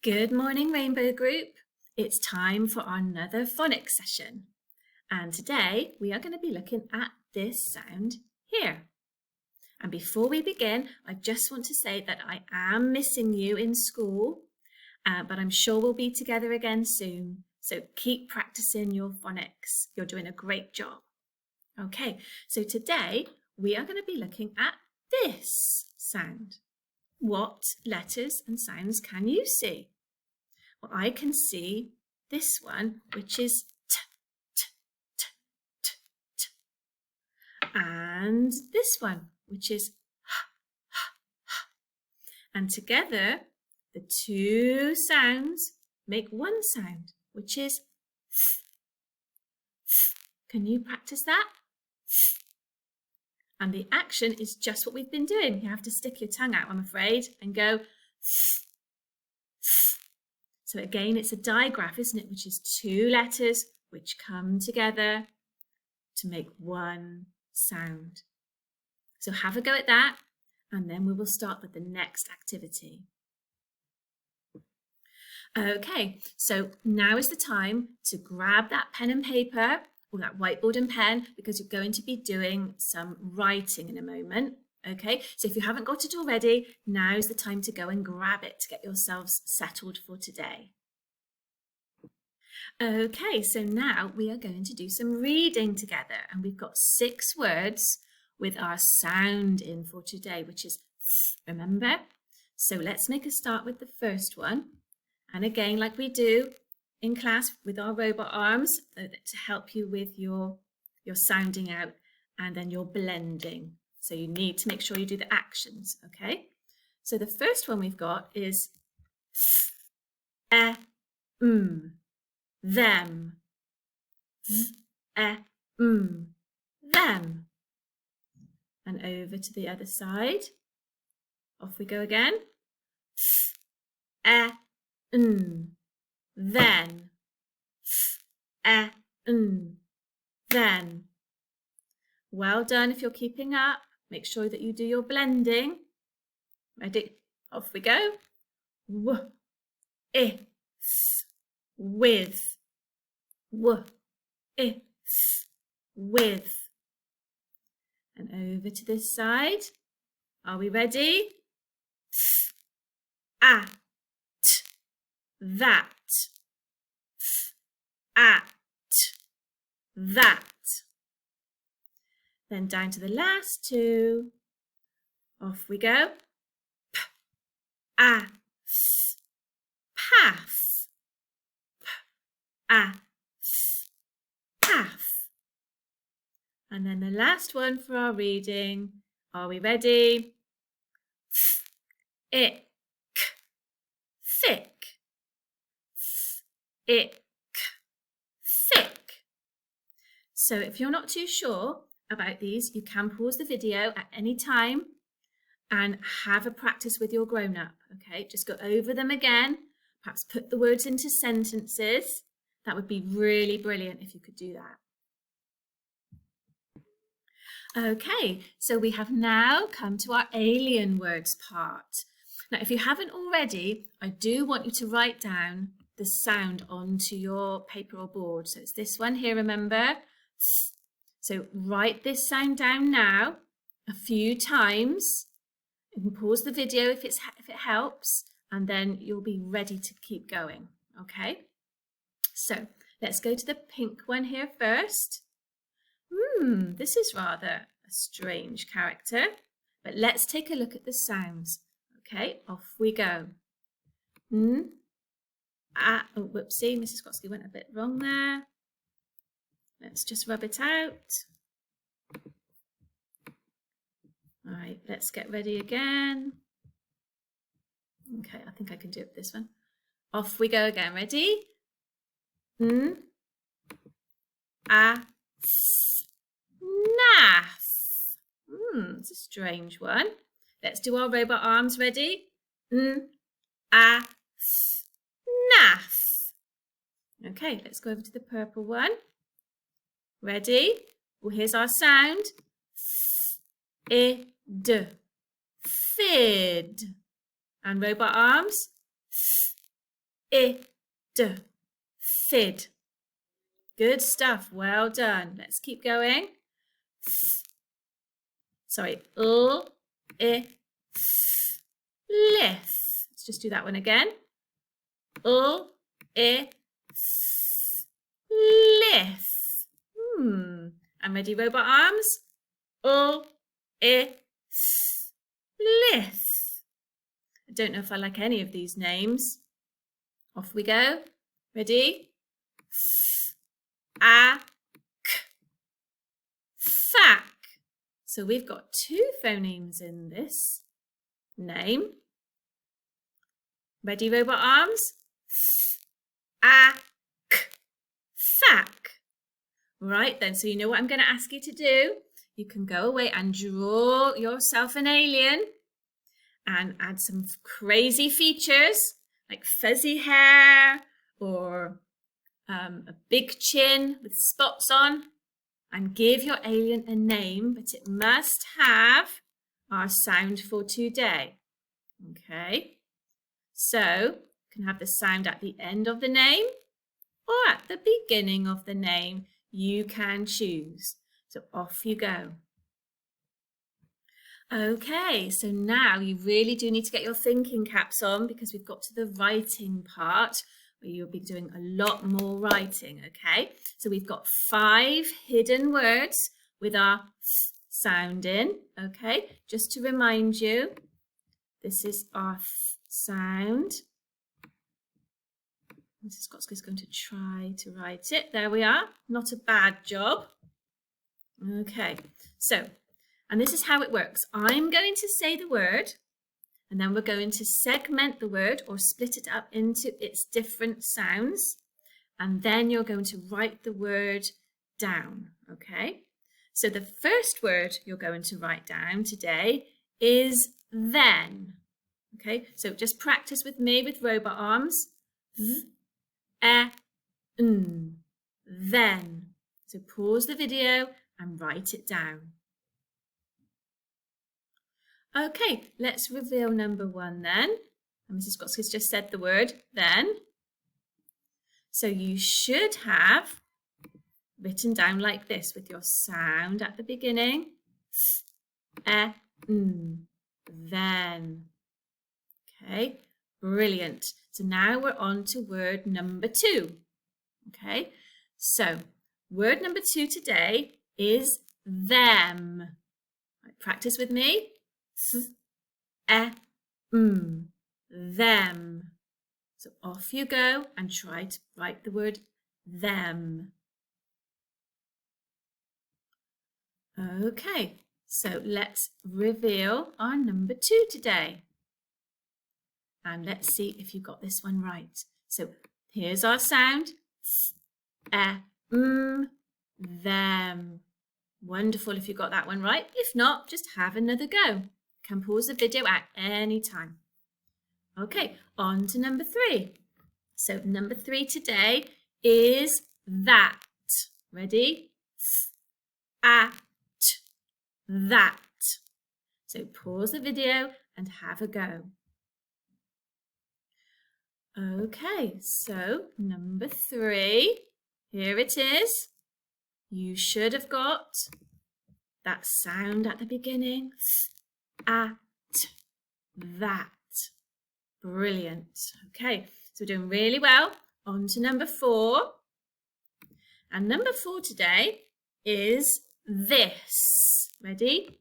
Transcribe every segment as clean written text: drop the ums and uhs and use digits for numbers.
Good morning, Rainbow Group. It's time for another phonics session. And today we are going to be looking at this sound here. And before we begin, I just want to say that I am missing you in school, but I'm sure we'll be together again soon. So keep practicing your phonics. You're doing a great job. Okay, so today we are going to be looking at this sound. What letters and sounds can you see? Well, I can see this one, which is t, t, t, t, t. And this one, which is h, h, h. And together, the two sounds make one sound, which is th, th. Can you practice that? Th. And the action is just what we've been doing. You have to stick your tongue out, I'm afraid, and go th, th. So again, it's a digraph, isn't it? Which is two letters which come together to make one sound. So have a go at that, and then we will start with the next activity. Okay, so now is the time to grab that pen and paper or that whiteboard and pen, because you're going to be doing some writing in a moment. Okay, so if you haven't got it already, now's the time to go and grab it to get yourselves settled for today. Okay, so now we are going to do some reading together, and we've got 6 words with our sound in for today, which is th, remember? So let's make a start with the first one. And again, like we do in class with our robot arms, to help you with your sounding out and then your blending. So you need to make sure you do the actions, okay? So the first one we've got is th, them. Th, them. And over to the other side. Off we go again. Th, then. Th, then. Well done if you're keeping up. Make sure that you do your blending. Ready? Off we go. W, if, with. W, if, with. And over to this side. Are we ready? At, that. At, that. Then down to the last 2. Off we go. P, a, th, path. P, a, th, path. And then the last one for our reading. Are we ready? Th, ick, thick. Th, ick, thick. So if you're not too sure about these, you can pause the video at any time and have a practice with your grown-up, okay? Just go over them again, perhaps put the words into sentences. That would be really brilliant if you could do that. Okay, so we have now come to our alien words part. Now, if you haven't already, I do want you to write down the sound onto your paper or board. So it's this one here, remember? So write this sound down now a few times. You can pause the video if it helps, and then you'll be ready to keep going, okay? So let's go to the pink one here first. This is rather a strange character, but let's take a look at the sounds. Okay, off we go. Oh, whoopsie, Mrs. Gotsky went a bit wrong there. Let's just rub it out. All right, let's get ready again. Okay, I think I can do it with this one. Off we go again. Ready? Naff. It's a strange one. Let's do our robot arms. Ready? Naff. Okay, let's go over to the purple one. Ready? Well, here's our sound. Id. Fid. And robot arms. id, fid. Good stuff, well done. Let's keep going. Sorry, lith. Let's just do that one again. Lith. And ready, robot arms? Lith. I don't know if I like any of these names. Off we go. Ready? Fack. So we've got two phonemes in this name. Ready, robot arms? Fack. Right then, so you know what I'm going to ask you to do? You can go away and draw yourself an alien and add some crazy features like fuzzy hair or a big chin with spots on, and give your alien a name, but it must have our sound for today. Okay, so you can have the sound at the end of the name or at the beginning of the name. You can choose. So off you go. Okay, so now you really do need to get your thinking caps on because we've got to the writing part where you'll be doing a lot more writing, okay? So we've got 5 hidden words with our th sound in, okay? Just to remind you, this is our th sound. Mrs. Gotsky's going to try to write it. There we are. Not a bad job. Okay, so, and this is how it works. I'm going to say the word, and then we're going to segment the word or split it up into its different sounds. And then you're going to write the word down, okay? So the first word you're going to write down today is then. Okay, so just practice with me with robot arms. Then. So pause the video and write it down. Okay, let's reveal number 1 then. And Mrs. Gotsky's just said the word then. So you should have written down like this with your sound at the beginning. Then. Okay, brilliant. So now we're on to word number 2. Okay, so word number 2 today is them. Right, practice with me. Them. So off you go and try to write the word them. Okay, so let's reveal our number 2 today. And let's see if you got this one right. So here's our sound. Them. Wonderful if you got that one right. If not, just have another go. You can pause the video at any time. Okay, on to number 3. So number 3 today is that. Ready? That. So pause the video and have a go. Okay, so number 3, here it is. You should have got that sound at the beginning. At that. Brilliant. Okay, so we're doing really well. On to number 4. And number 4 today is this. Ready?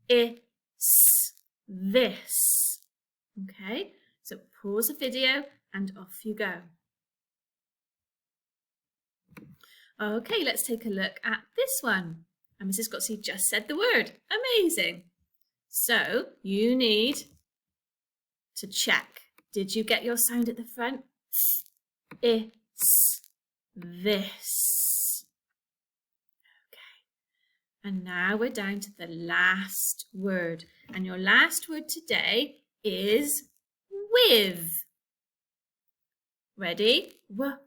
It's this. Okay, so pause the video and off you go. Okay, let's take a look at this one. And Mrs. Gotsky just said the word. Amazing. So you need to check. Did you get your sound at the front? It's this. Okay. And now we're down to the last word. And your last word today is with. Ready? With.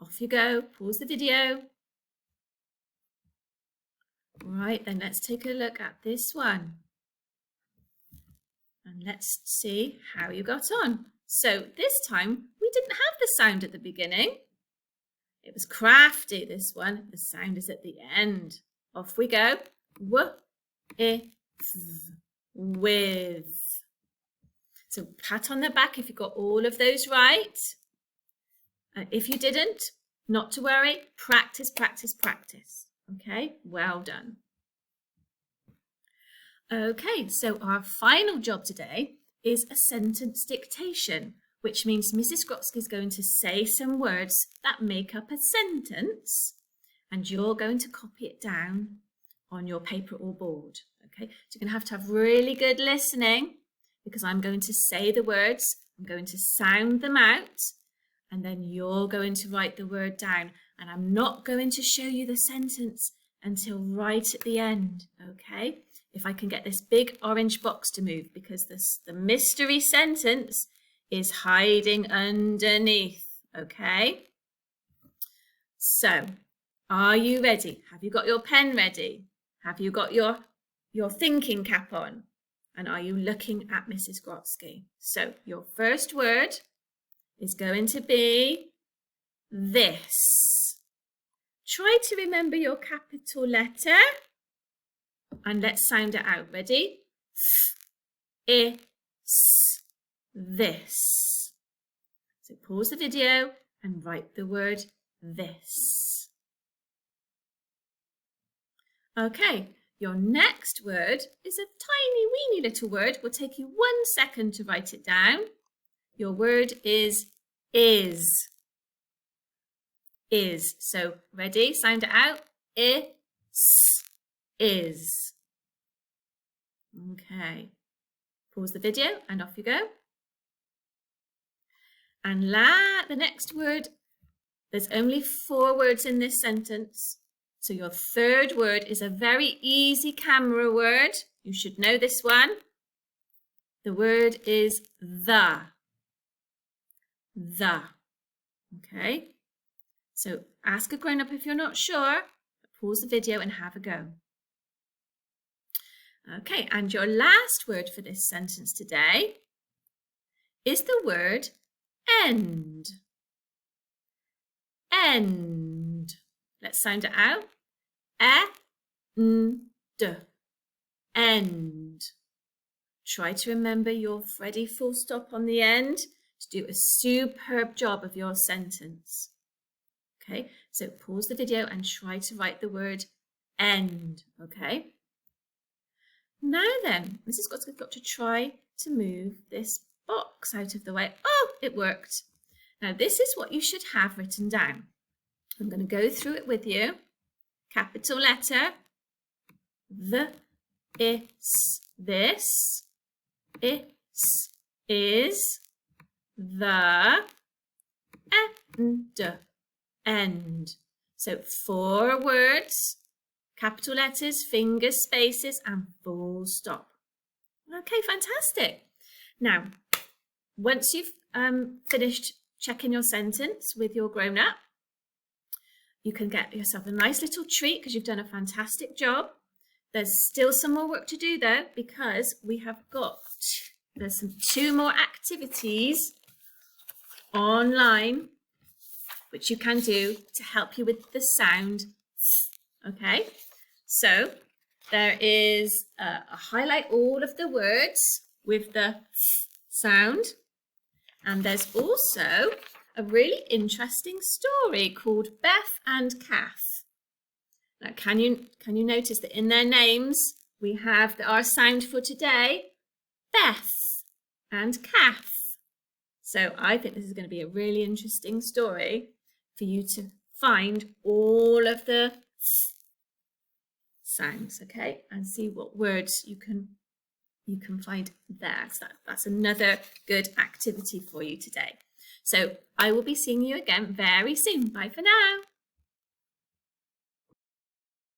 Off you go. Pause the video. Right, then let's take a look at this one. And And let's see how you got on. So this time we didn't have the sound at the beginning. It was crafty, this one. The sound is at the end. Off we go. W, I, th, with. So pat on the back if you got all of those right. If you didn't, not to worry. Practice, practice, practice. Okay, well done. Okay, so our final job today is a sentence dictation, which means Mrs. Grotsky is going to say some words that make up a sentence, and you're going to copy it down on your paper or board. Okay, so you're going to have really good listening because I'm going to say the words, I'm going to sound them out, and then you're going to write the word down. And I'm not going to show you the sentence until right at the end, okay? If I can get this big orange box to move, because the mystery sentence is hiding underneath, okay? So, are you ready? Have you got your pen ready? Have you got your thinking cap on? And are you looking at Mrs. Grotsky? So, your first word is going to be this. Try to remember your capital letter. And let's sound it out. Ready? F, I, S, this. So pause the video and write the word this. Okay, your next word is a tiny weeny little word. Will take you 1 second to write it down. Your word is. Is. So ready? Sound it out. Is. Okay. Pause the video and off you go. And the next word, there's only 4 words in this sentence. So your third word is a very easy camera word. You should know this one. The word is the. The. Okay. So ask a grown-up if you're not sure. Pause the video and have a go. Okay, and your last word for this sentence today is the word end. End. Let's sound it out. E-N-D. End. Try to remember your Freddy full stop on the end to do a superb job of your sentence. Okay, so pause the video and try to write the word end, okay? Now then, Mrs. Grotsky's got to try to move this box out of the way. Oh, it worked. Now this is what you should have written down. I'm going to go through it with you. Capital letter, the, is, this, is, the, end. So 4 words, capital letters, fingers, spaces, and full stop. Okay, fantastic. Now, once you've finished checking your sentence with your grown-up, you can get yourself a nice little treat because you've done a fantastic job. There's still some more work to do though, because we have got, there's 2 more activities online which you can do to help you with the sound. Okay, so there is highlight all of the words with the sound, and there's also a really interesting story called Beth and Kath. Now, can you notice that in their names we have our sound for today, Beth and Kath. So I think this is going to be a really interesting story for you to find all of the sounds, okay, and see what words you can find there. So that's another good activity for you today. So I will be seeing you again very soon. Bye for now.